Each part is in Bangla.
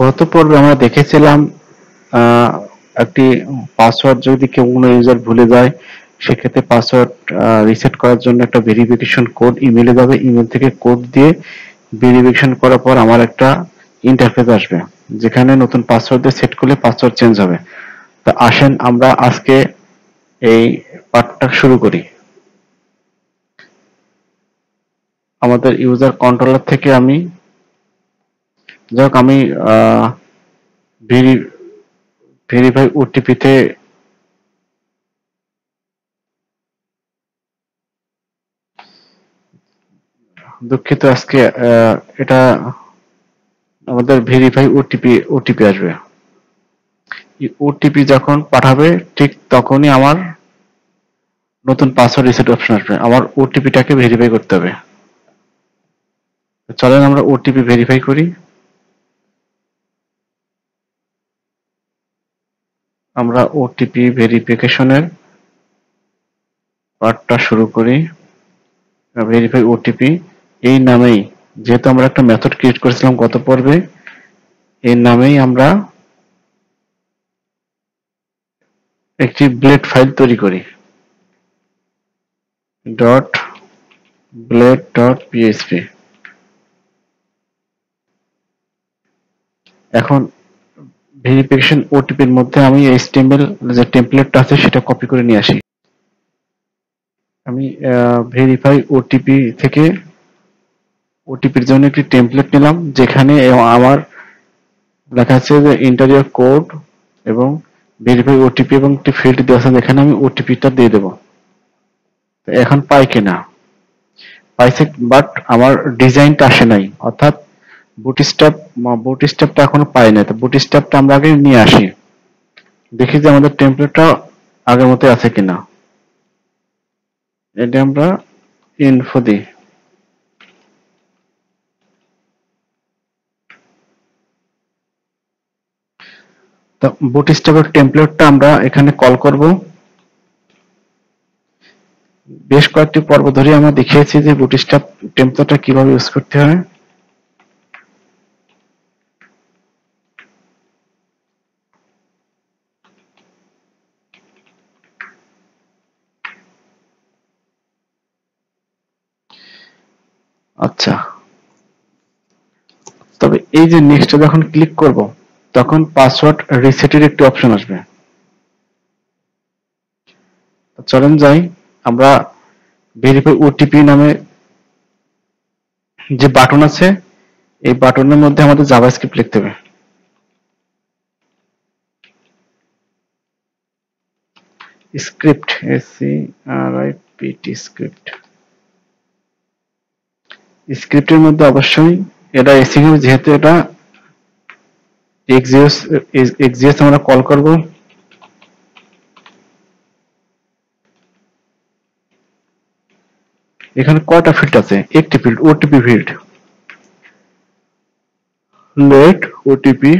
গত পর্বে আমরা দেখেছিলাম আহ, একটি পাসওয়ার্ড যদি কেউ কোনো ইউজার ভুলে যায় সেক্ষেত্রে পাসওয়ার্ড রিসেট করার জন্য একটা ভেরিফিকেশন কোড ইমেলে যাবে, ইমেল থেকে কোড দিয়ে ভেরিফিকেশন করার পর আমার একটা ইন্টারফেস আসবে যেখানে নতুন পাসওয়ার্ড দিয়ে সেট করলে পাসওয়ার্ড চেঞ্জ হবে। তো আসেন আমরা আজকে এই পার্টটা শুরু করি। আমাদের ইউজার কন্ট্রোলার থেকে আমি আমি ভেরিফাই ওটিপিতে দুঃখিত আজকে এটা আমাদের ভেরিফাই ওটিপি আসবে। ওটিপি যখন পাঠাবে ঠিক তখনই আমার নতুন পাসওয়ার্ড রিসেট অপশন আসবে। আমার ওটিপিটাকে ভেরিফাই করতে হবে। চলেন আমরা ওটিপি ভেরিফাই করি। আমরা ওটিপি ভেরিফিকেশনের পার্টটা শুরু করি। ভেরিফাই ওটিপি এই নামেই, যেহেতু আমরা একটা মেথড ক্রিয়েট করেছিলাম গত পর্বে, এই নামেই আমরা একটি ব্লেড ফাইল তৈরি করি। Dot blade dot PHP. এখন ভেরিফিকেশন ওটিপির মধ্যে আমি এইচটিএমএল যে টেমপ্লেটটা আছে সেটা কপি করে নিয়ে আসি। আমি ভেরিফাই ওটিপি থেকে ওটিপির জন্য একটি টেমপ্লেট নিলাম যেখানে আমার লেখা আছে যে এন্টার ইওর কোড এবং ভেরিফাই ওটিপি এবং একটি ফিল্ড দেওয়া আছে যেখানে আমি ওটিপিটা দিয়ে দেবো। এখন পাই কিনা, পাইছে, বাট আমার ডিজাইনটা আসে নাই, অর্থাৎ বুটস্ট্র্যাপটা এখনো পাই নাই। তো বুটস্ট্র্যাপটা আমরা আগে নিয়ে আসি, দেখি যে আমাদের টেমপ্লেটটা আগের মতো আছে কিনা। এটা আমরা ইনফো দিই। তো বুটস্ট্র্যাপের টেমপ্লেটটা আমরা এখানে কল করব। বেশ কয়েকটি পর্ব ধরে আমরা দেখিয়েছি যে বুটস্ট্র্যাপ টেমপ্লেটটা কিভাবে ইউজ করতে হয়। আচ্ছা, তবে এই যে নেক্সটে যখন ক্লিক করব তখন পাসওয়ার্ড রিসেটের একটি অপশন আসবে। চলেন যাই, আমরা ভেরিফাই ওটিপি নামে যে বাটন আছে এই বাটনের মধ্যে আমাদের জাভাস্ক্রিপ্ট লিখতে হবে। Script, script. স্ক্রিপ্টের মধ্যে অবশ্যই এটা এসিং হবে, যেহেতু এটা এক্সিএস আমরা কল করব। এখানে কয়টা ফিল্ড আছে? একটি field, OTP field. Let OTP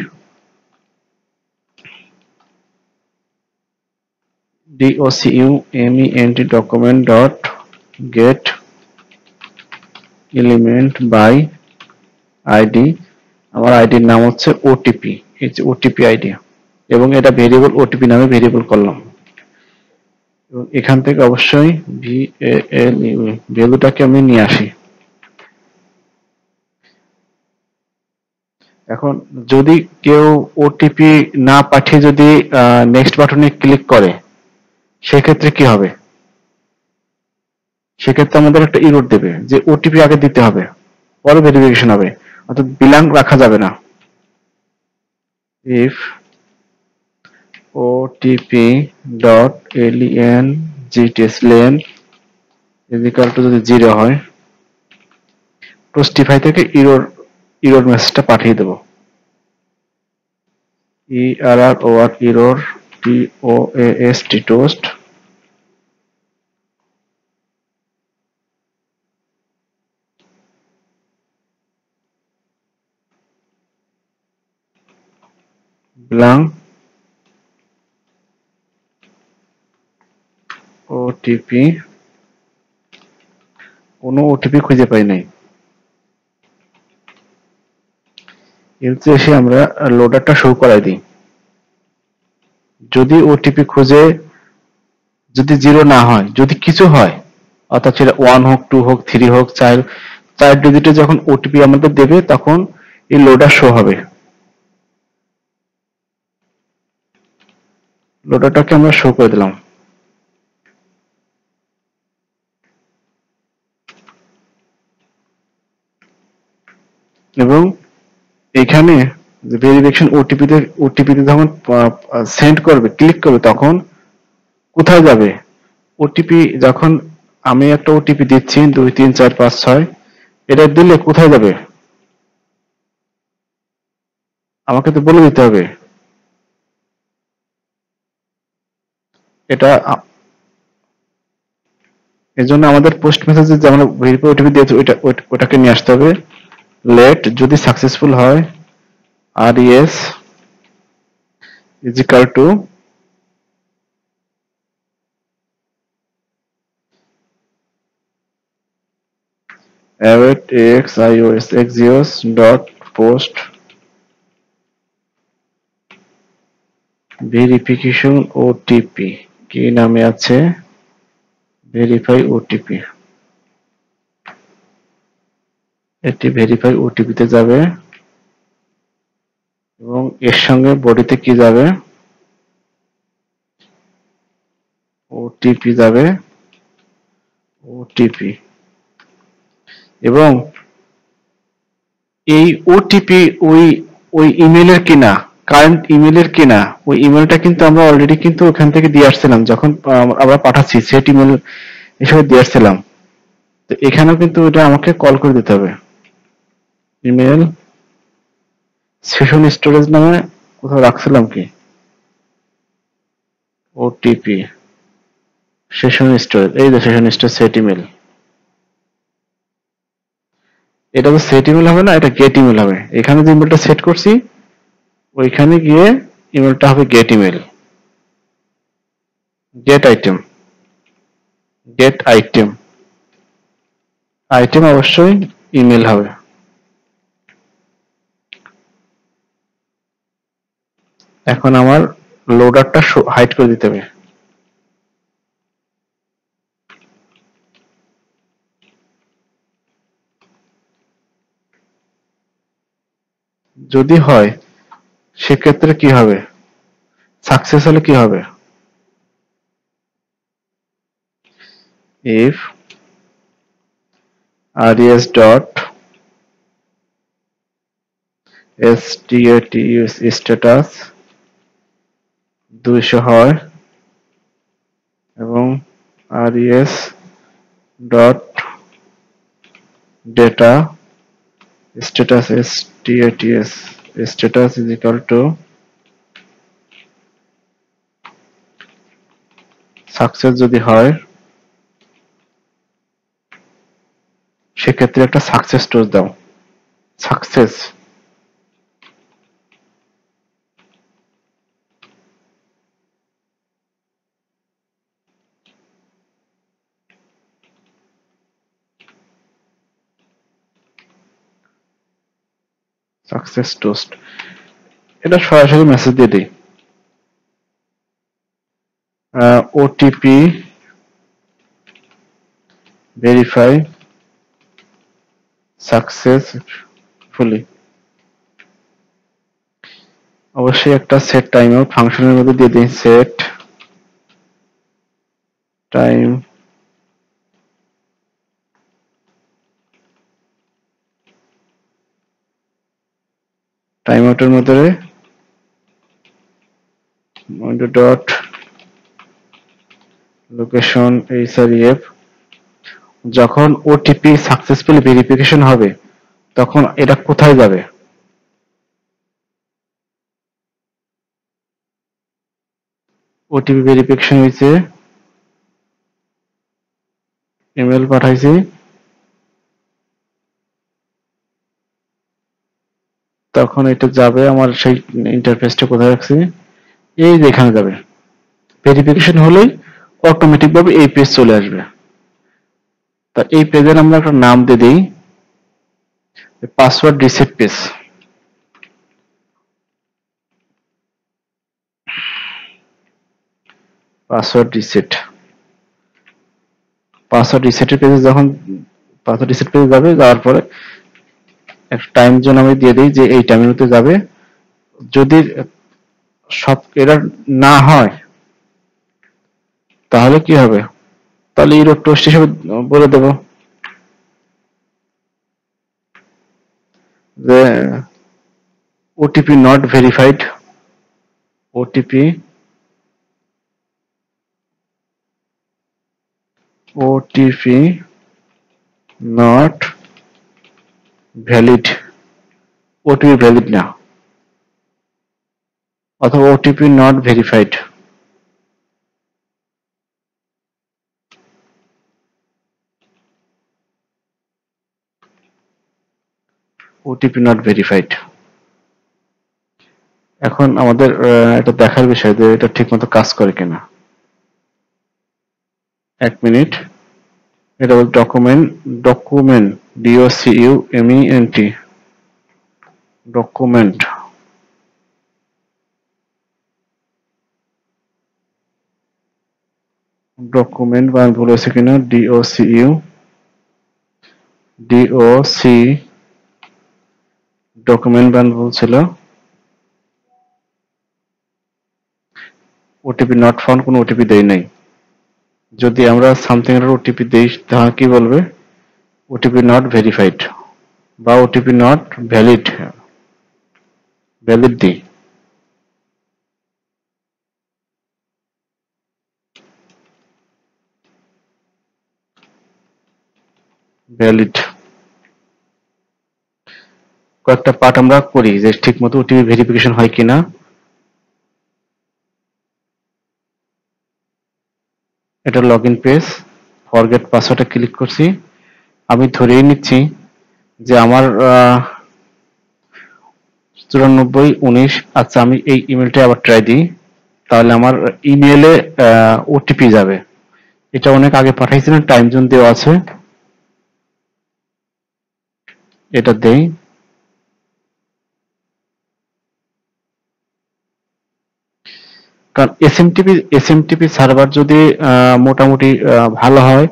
document document dot get element by id। আমার আইডির নাম হচ্ছে ওটিপি, এই যে ওটিপি আইডি, এবং এটা ভেরিয়েবল ওটিপি নামে ভেরিয়েবল করলাম। এবং এখান থেকে অবশ্যই ভ্যালুটাকে আমি নিয়ে আসি। এখন যদি কেউ ওটিপি না পাঠিয়ে যদি নেক্সট বাটনে ক্লিক করে সেক্ষেত্রে কি হবে? সেক্ষেত্রে আমাদের একটা ইরর দেবে যে ওটিপি আগে দিতে হবে, পরে ভেরিফিকেশন হবে, অর্থাৎ বিলাং রাখা যাবে না। If OTP dot length equal to যদি 0 হয়, টোস্টিফাই থেকে ইরর মেসেজটা পাঠিয়ে দেবো। ERROR error, TOAST toast, blank OTP, কোনো ওটিপি খুঁজে পাই নাই। এলসে এসে আমরা লোডারটা শো করাই দিই। যদি ওটিপি খুঁজে যদি 0 না হয়, যদি কিছু হয়, অর্থাৎ সেটা 1 হোক, 2 হোক, 3 হোক, 4 ডিজিটে যখন ওটিপি আমাদের দেবে তখন এই লোডার শো হবে। লোডারটাকে আমরা শো করে দিলাম এবং এখানে ভেরিফিকেশন ওটিপিতে যখন সেন্ড করবে, ক্লিক করবে, তখন কোথায় যাবে? ওটিপি যখন আমি একটা ওটিপি দিচ্ছি 2 3 4 5 6, এটা দিলে কোথায় যাবে আমাকে তো বলে দিতে হবে। এটা এর জন্য আমাদের পোস্ট মেসেজে যে আমরা ভেরিফাই ওটিপি দিয়েছি ওটাকে নিয়ে আসতে হবে। লেট যদি সাকসেসফুল হয় res is equal to await x ios xeos dot post verification OTP কি নামে আছে, ভেরিফাই ওটিপি। এটি ভেরিফাই ওটিপি তে যাবে এবং এর সঙ্গে বডিতে কি যাবে, ওটিপি যাবে, ওটিপি। এবং এই ওটিপি ওই ওই ইমেলের কিনা, কারেন্ট ইমেলের কিনা, ওই ইমেলটা কিন্তু আমরা অলরেডি কিন্তু ওখান থেকে দিয়ে আসছিলাম যখন আমরা পাঠাচ্ছি সেট ইমেল হিসেবে দিয়ে আসছিলাম। তো এখানেও কিন্তু এটা আমাকে কল করে দিতে হবে। ইমেল সেশন স্টোরেজ নামে কোথাও রাখছিলাম কি, ওটিপি সেশন স্টোরেজ, এই যে সেশন স্টোরেজ সেট ইমেল। এটা তো সেট ইমেল হবে না, এটা গেট ইমেল হবে। এখানে যে ইমেলটা সেট করছি ওইখানে গিয়ে ইমেলটা হবে get email, get item, get item, item অবশ্যই ইমেল হবে। এখন আমার লোডারটা হাইড করে দিতে হবে। যদি হয় সেক্ষেত্রে কি হবে, সাকসেস হলে কি হবে, if res dot status status 200 হয় এবং res dot data status status status is equal to success যদি হয় সেক্ষেত্রে একটা সাকসেস স্টোর দাও, সাকসেস সাকসেস টোস্ট, এটা সরাসরি মেসেজ দিয়ে দিই। OTP verify successfully. অবশ্যই একটা সেট টাইম আউট ফাংশনের মধ্যে দিয়ে দিই, সেট টাইম টাইম আউটের মধ্যে ডট লোকেশন href, যখন ওটিপি সাকসেসফুলি ভেরিফিকেশন হবে তখন এটা কোথায় যাবে, ওটিপি ভেরিফিকেশন হয়েছে, ইমেল পাঠাইছি, তখন এটা যাবে আমার সেই ইন্টারফেসটা কোথায় রাখছি, এই যে এখানে যাবে। ভেরিফিকেশন হলেই অটোমেটিক ভাবে এই পেজ চলে আসবে। তা এই পেজের আমরা একটা নাম দিয়ে দিই password reset page. Password reset. Password রিসেটের পেজে যখন পাসওয়ার্ড রিসেট পেজে যাবে, যাওয়ার পরে একটা টাইম জোন আমি দিয়ে দিই যে এই টাইমের মধ্যে যাবে। যদি সব এরর না হয় তাহলে কি হবে, তাহলে ইউরো টোস্ট হিসেবে বলে দেব যে OTP not verified, OTP not valid, OTP valid না, অথবা OTP not verified. OTP not verified. এখন আমাদের এটা দেখার বিষয় যে এটা ঠিকমতো কাজ করে কিনা। 1 মিনিট। এটা হল ডকুমেন্ট DOCUMENT ডকুমেন্ট। ডকুমেন্ট বা ভুল হয়েছে কিনা, DOC ডকুমেন্ট বান ভুল ছিল। ওটিপি নট ফাউন্ড, কোনো ওটিপি দেই নাই। যদি আমরা সামথিং এর ওটিপি দেই তাহলে কি বলবে, ওটিপি নট ভেরিফাইড বা ওটিপি নট ভ্যালিড, ভ্যালিড দিই। ভ্যালিড। কয়েকটা পার্ট আমরা করি যে ঠিকমতো ওটিপি ভেরিফিকেশন হয় কিনা। এটা লগইন পেজ, ফরগেট পাসওয়ার্ডে ক্লিক করছি। আমি ধরেই নিচ্ছি যে আমার 9419। আচ্ছা, আমি এই ইমেলটা আবার ট্রাই দিই, তাহলে আমার ইমেলে ওটিপি যাবে। এটা অনেক আগে পাঠাইছিলাম, টাইম জোন দেওয়া আছে, এটা দেই। কারণ এসএমটিপি সার্ভার যদি মোটামুটি ভালো হয়,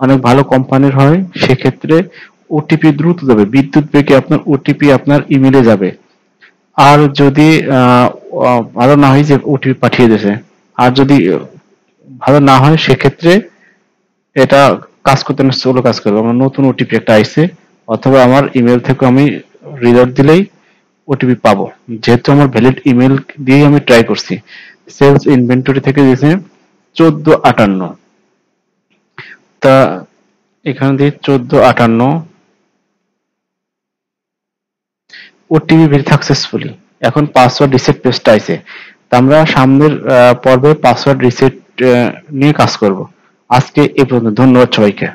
অনেক ভালো কোম্পানির হয়, সেক্ষেত্রে ওটিপি দ্রুত যাবে, বিদ্যুৎ বেগে আপনার ওটিপি আপনার ইমেলে যাবে। আর যদি ভালো না হয় যে ওটিপি পাঠিয়ে দিয়েছে, আর যদি ভালো না হয় সেক্ষেত্রে এটা কাজ করতে না স্লো কাজ করবে। আমার নতুন ওটিপি একটা আইছে, অথবা আমার ইমেল থেকে আমি রিলোড দিলেই ওটিপি পাবো, যেহেতু আমার ভ্যালিড ইমেল দিয়েই আমি ট্রাই করছি। সেলস ইনভেন্টরি থেকে দিয়েছে 1458, তা এখানে দিয়ে 1458 ওটিপি ভেরি সাকসেসফুলি। এখন পাসওয়ার্ড রিসেট পেজটা আইছে, তা আমরা সামনের পর্বে পাসওয়ার্ড রিসেট নিয়ে কাজ করব। আজকে এই পর্যন্ত, ধন্যবাদ সবাইকে।